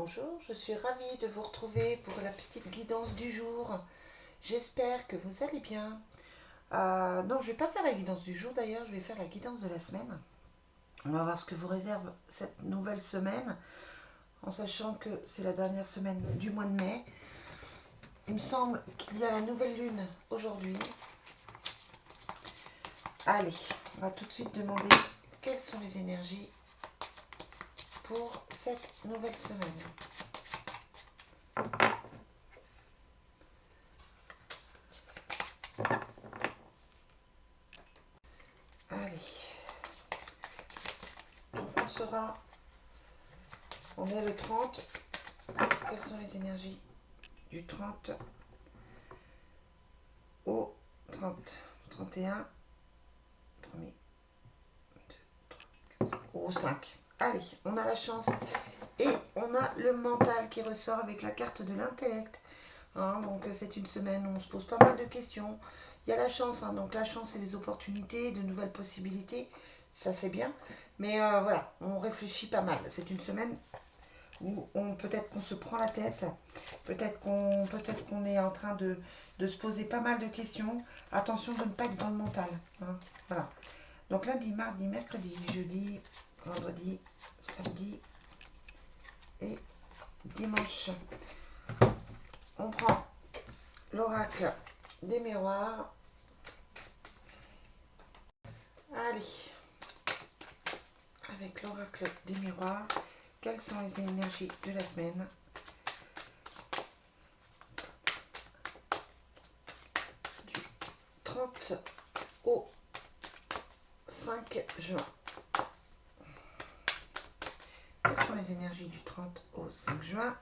Bonjour, je suis ravie de vous retrouver pour la petite guidance du jour. J'espère que vous allez bien. Non, je ne vais pas faire la guidance du jour d'ailleurs, je vais faire la guidance de la semaine. On va voir ce que vous réserve cette nouvelle semaine, en sachant que c'est la dernière semaine du mois de mai. Il me semble qu'il y a la nouvelle lune aujourd'hui. Allez, on va tout de suite demander quelles sont les énergies pour cette nouvelle semaine. Allez, donc on est le 30. Quelles sont les énergies du 30 au 30, 31, 1er, 2, 3, 4, 5, au 5. Allez, on a la chance et on a le mental qui ressort avec la carte de l'intellect. Donc c'est une semaine où on se pose pas mal de questions. Il y a la chance, donc la chance et les opportunités, de nouvelles possibilités, ça c'est bien. Mais voilà, on réfléchit pas mal. C'est une semaine où peut-être qu'on se prend la tête, peut-être qu'on est en train de se poser pas mal de questions. Attention de ne pas être dans le mental. Voilà. Donc lundi, mardi, mercredi, jeudi, vendredi, samedi et dimanche. On prend l'oracle des miroirs. Allez, avec l'oracle des miroirs, quelles sont les énergies de la semaine? Du 30 au 5 juin. Quelles sont les énergies du 30 au 5 juin?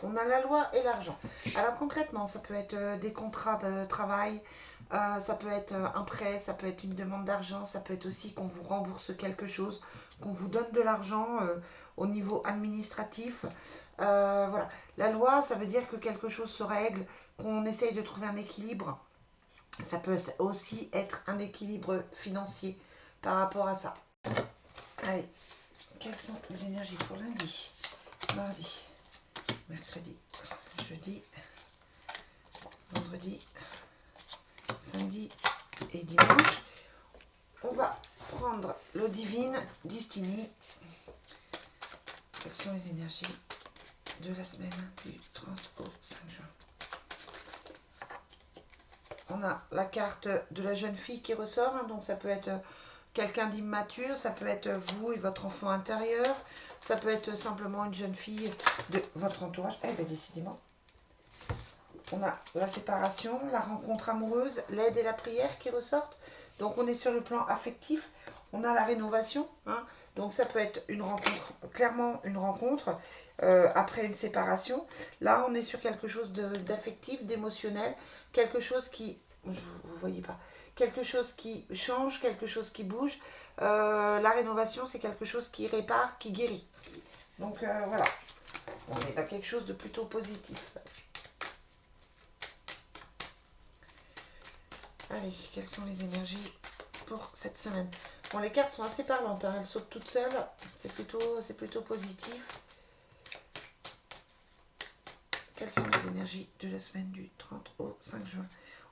On a la loi et l'argent. Alors concrètement, ça peut être des contrats de travail, ça peut être un prêt, ça peut être une demande d'argent, ça peut être aussi qu'on vous rembourse quelque chose, qu'on vous donne de l'argent au niveau administratif. Voilà. La loi, ça veut dire que quelque chose se règle, qu'on essaye de trouver un équilibre. Ça peut aussi être un équilibre financier par rapport à ça. Allez, quelles sont les énergies pour lundi, mardi, mercredi, jeudi, vendredi, samedi et dimanche? On va prendre le Divine Destiny. Quelles sont les énergies de la semaine du 30 au 5 juin? On a la carte de la jeune fille qui ressort, donc ça peut être quelqu'un d'immature, ça peut être vous et votre enfant intérieur, ça peut être simplement une jeune fille de votre entourage. Eh bien, décidément. On a la séparation, la rencontre amoureuse, l'aide et la prière qui ressortent. Donc on est sur le plan affectif. On a la rénovation. Donc ça peut être une rencontre, clairement une rencontre après une séparation. Là on est sur quelque chose d'affectif, d'émotionnel, quelque chose qui... Vous voyez pas. Quelque chose qui change, quelque chose qui bouge. La rénovation, c'est quelque chose qui répare, qui guérit. Donc voilà, on est dans quelque chose de plutôt positif. Allez, quelles sont les énergies pour cette semaine? Bon, les cartes sont assez parlantes, elles sautent toutes seules. C'est plutôt positif. Quelles sont les énergies de la semaine du 30 au 5 juin?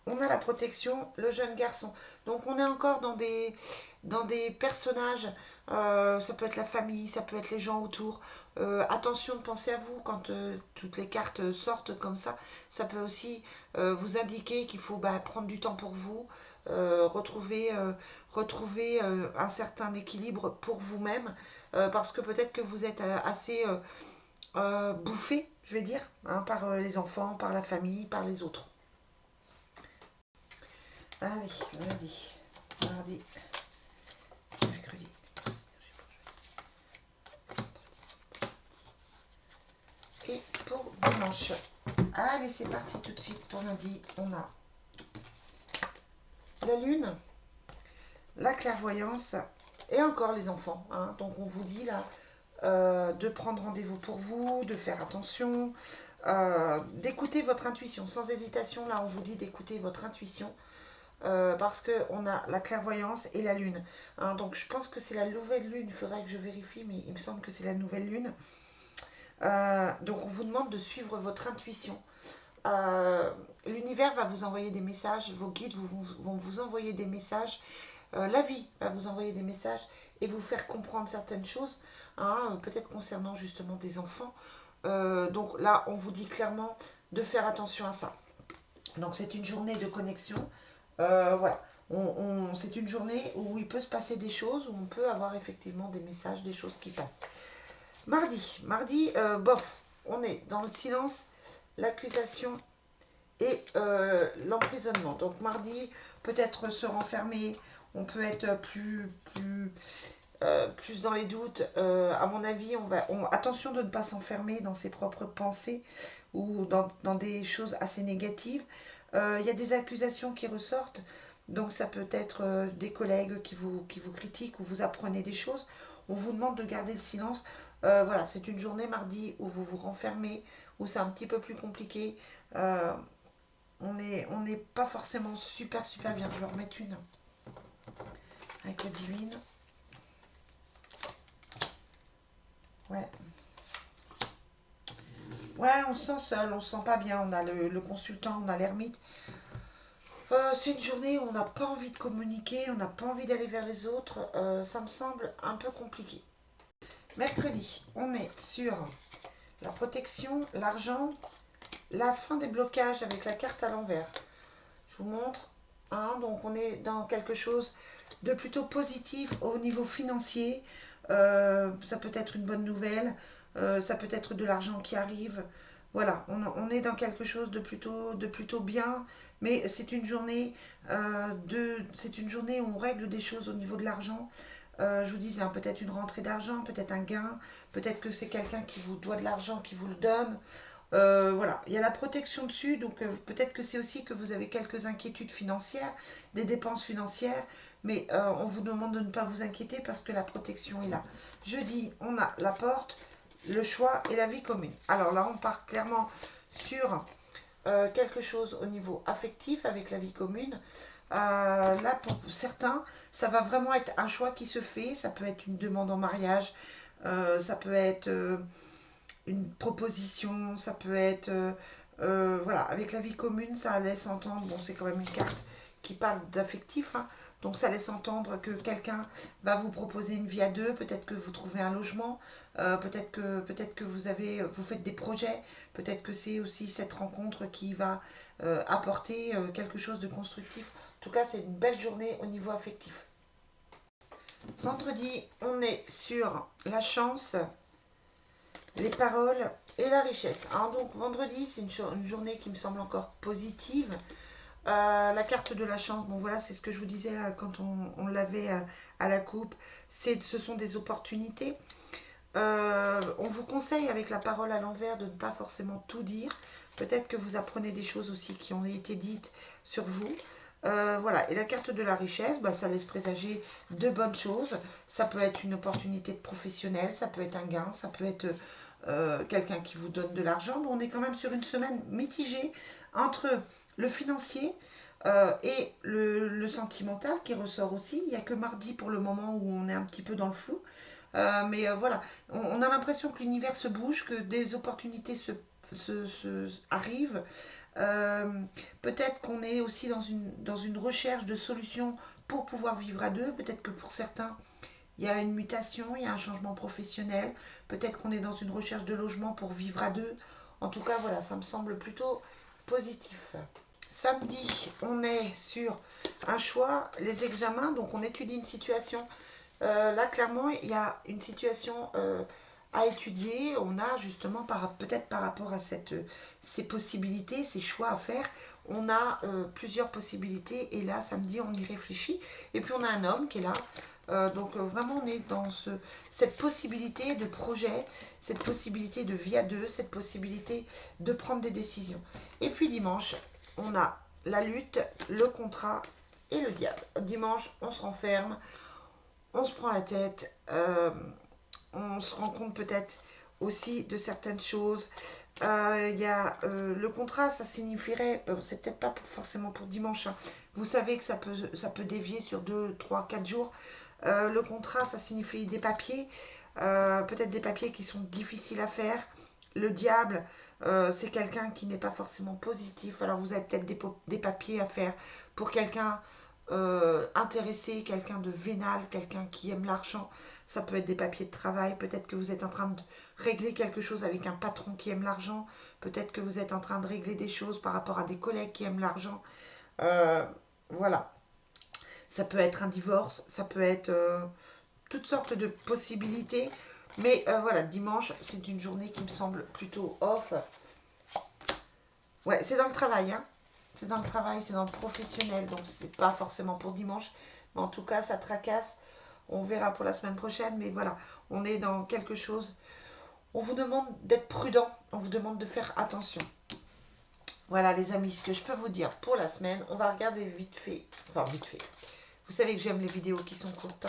On a la protection, le jeune garçon. Donc on est encore dans des personnages, ça peut être la famille, ça peut être les gens autour. Attention de penser à vous quand toutes les cartes sortent comme ça. Ça peut aussi vous indiquer qu'il faut prendre du temps pour vous, retrouver un certain équilibre pour vous-même, parce que peut-être que vous êtes assez bouffé, je vais dire, par les enfants, par la famille, par les autres. Allez, lundi, mardi, mercredi. Et pour dimanche. Allez, c'est parti tout de suite pour lundi. On a la lune, la clairvoyance et encore les enfants. Donc on vous dit là de prendre rendez-vous pour vous, de faire attention, d'écouter votre intuition. Sans hésitation, là on vous dit d'écouter votre intuition. Parce qu'on a la clairvoyance et la lune. Donc je pense que c'est la nouvelle lune, il faudrait que je vérifie, mais il me semble que c'est la nouvelle lune. Donc on vous demande de suivre votre intuition. L'univers va vous envoyer des messages, vos guides vont vous envoyer des messages, la vie va vous envoyer des messages et vous faire comprendre certaines choses, hein, peut-être concernant justement des enfants. Donc là, on vous dit clairement de faire attention à ça. Donc c'est une journée de connexion. Voilà. C'est une journée où il peut se passer des choses, où on peut avoir effectivement des messages, des choses qui passent. Mardi, bof, on est dans le silence, l'accusation et l'emprisonnement. Donc mardi, peut-être se renfermer, on peut être plus dans les doutes. À mon avis, attention de ne pas s'enfermer dans ses propres pensées ou dans des choses assez négatives. Il y a des accusations qui ressortent. Donc ça peut être des collègues qui vous critiquent ou vous apprenez des choses. On vous demande de garder le silence. Voilà, c'est une journée mardi où vous vous renfermez, où c'est un petit peu plus compliqué. On n'est pas forcément super bien. Je vais en remettre une avec la divine. Ouais. Ouais, on se sent seul, on se sent pas bien. On a le consultant, on a l'ermite. C'est une journée où on n'a pas envie de communiquer, on n'a pas envie d'aller vers les autres. Ça me semble un peu compliqué. Mercredi, on est sur la protection, l'argent, la fin des blocages avec la carte à l'envers. Je vous montre. Hein, donc on est dans quelque chose de plutôt positif au niveau financier. Ça peut être une bonne nouvelle, ça peut être de l'argent qui arrive. Voilà, on est dans quelque chose de plutôt bien, mais c'est une journée c'est une journée où on règle des choses au niveau de l'argent. Je vous disais, hein, peut-être une rentrée d'argent, peut-être un gain, peut-être que c'est quelqu'un qui vous doit de l'argent, qui vous le donne. Voilà, il y a la protection dessus, donc peut-être que c'est aussi que vous avez quelques inquiétudes financières, des dépenses financières, mais on vous demande de ne pas vous inquiéter parce que la protection est là. Jeudi, on a la porte, le choix et la vie commune. Alors là, on part clairement sur quelque chose au niveau affectif avec la vie commune. Là, pour certains, ça va vraiment être un choix qui se fait, ça peut être une demande en mariage, ça peut être une proposition, ça peut être... voilà, avec la vie commune, ça laisse entendre, bon, c'est quand même une carte qui parle d'affectif, hein, donc ça laisse entendre que quelqu'un va vous proposer une vie à deux, peut-être que vous trouvez un logement, peut-être que vous faites des projets, peut-être que c'est aussi cette rencontre qui va apporter quelque chose de constructif. En tout cas, c'est une belle journée au niveau affectif. Vendredi, on est sur la chance, les paroles et la richesse. Alors donc vendredi, c'est une journée qui me semble encore positive. La carte de la chance, bon voilà, c'est ce que je vous disais quand on l'avait à la coupe. Ce sont des opportunités. On vous conseille avec la parole à l'envers de ne pas forcément tout dire. Peut-être que vous apprenez des choses aussi qui ont été dites sur vous. Voilà, et la carte de la richesse, bah, ça laisse présager de bonnes choses. Ça peut être une opportunité de professionnel, ça peut être un gain, ça peut être quelqu'un qui vous donne de l'argent. Bon, on est quand même sur une semaine mitigée entre le financier et le sentimental qui ressort aussi. Il n'y a que mardi pour le moment où on est un petit peu dans le flou. Mais voilà, on a l'impression que l'univers se bouge, que des opportunités arrivent. Euh, Peut-être qu'on est aussi dans une recherche de solutions pour pouvoir vivre à deux. Peut-être que pour certains, il y a une mutation, il y a un changement professionnel. Peut-être qu'on est dans une recherche de logement pour vivre à deux. En tout cas, voilà, ça me semble plutôt positif. Samedi, on est sur un choix, les examens. Donc, on étudie une situation. Là, clairement, il y a une situation à étudier. On a justement, peut-être par rapport à ces possibilités, ces choix à faire, on a plusieurs possibilités. Et là, samedi, on y réfléchit. Et puis, on a un homme qui est là. Donc vraiment on est dans cette possibilité de projet, cette possibilité de vie à deux, cette possibilité de prendre des décisions. Et puis dimanche, on a la lutte, le contrat et le diable. Dimanche, on se renferme, on se prend la tête, on se rend compte peut-être aussi de certaines choses. Il y a le contrat, ça signifierait, c'est peut-être pas forcément pour dimanche, hein. Vous savez que ça peut dévier sur 2, 3, 4 jours. Le contrat, ça signifie des papiers, peut-être des papiers qui sont difficiles à faire. le diable, c'est quelqu'un qui n'est pas forcément positif. Alors vous avez peut-être des papiers à faire pour quelqu'un intéressé, quelqu'un de vénal, quelqu'un qui aime l'argent. Ça peut être des papiers de travail. Peut-être que vous êtes en train de régler quelque chose avec un patron qui aime l'argent. Peut-être que vous êtes en train de régler des choses par rapport à des collègues qui aiment l'argent. Voilà. Ça peut être un divorce, ça peut être toutes sortes de possibilités. Mais voilà, dimanche, c'est une journée qui me semble plutôt off. Ouais, c'est dans le travail, hein. C'est dans le travail, c'est dans le professionnel. Donc, c'est pas forcément pour dimanche. Mais en tout cas, ça tracasse. On verra pour la semaine prochaine. Mais voilà, on est dans quelque chose. On vous demande d'être prudent. On vous demande de faire attention. Voilà, les amis, ce que je peux vous dire pour la semaine. On va regarder vite fait. Enfin, vite fait. Vous savez que j'aime les vidéos qui sont courtes.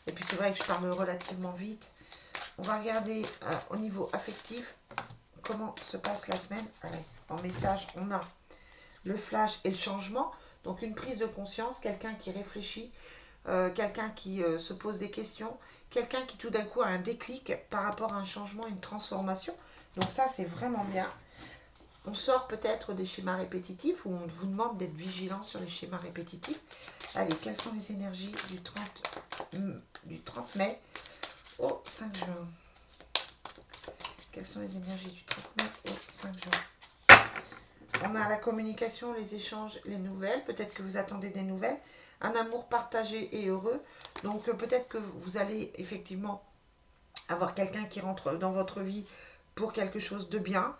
Et puis, c'est vrai que je parle relativement vite. On va regarder au niveau affectif comment se passe la semaine. Allez, en message, on a le flash et le changement. Donc une prise de conscience, quelqu'un qui réfléchit, quelqu'un qui se pose des questions, quelqu'un qui tout d'un coup a un déclic par rapport à un changement, une transformation. Donc ça, c'est vraiment bien. On sort peut-être des schémas répétitifs, où on vous demande d'être vigilant sur les schémas répétitifs. Allez, quelles sont les énergies du 30 mai au 5 juin? Quelles sont les énergies du 30 mai au 5 juin? On a la communication, les échanges, les nouvelles. Peut-être que vous attendez des nouvelles. Un amour partagé et heureux. Donc peut-être que vous allez effectivement avoir quelqu'un qui rentre dans votre vie pour quelque chose de bien.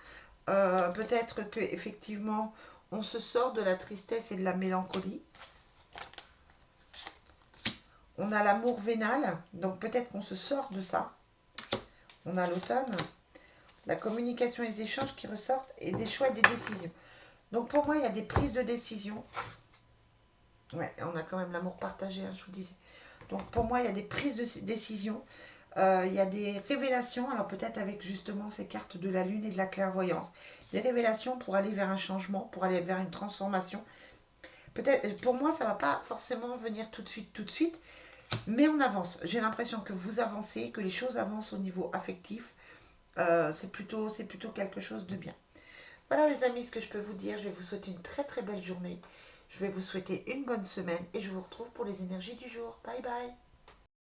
Peut-être que effectivement on se sort de la tristesse et de la mélancolie. On a l'amour vénal. Donc peut-être qu'on se sort de ça. On a l'automne. La communication et les échanges qui ressortent et des choix et des décisions. Donc pour moi, il y a des prises de décision. Ouais, on a quand même l'amour partagé, hein, je vous disais. Donc pour moi, il y a des prises de décision. Il y a des révélations. Alors peut-être avec justement ces cartes de la lune et de la clairvoyance. Des révélations pour aller vers un changement, pour aller vers une transformation. Peut-être, pour moi, ça ne va pas forcément venir tout de suite. Mais on avance. J'ai l'impression que vous avancez, que les choses avancent au niveau affectif. C'est plutôt quelque chose de bien. Voilà les amis, ce que je peux vous dire. Je vais vous souhaiter une très très belle journée. Je vais vous souhaiter une bonne semaine et je vous retrouve pour les énergies du jour. Bye bye.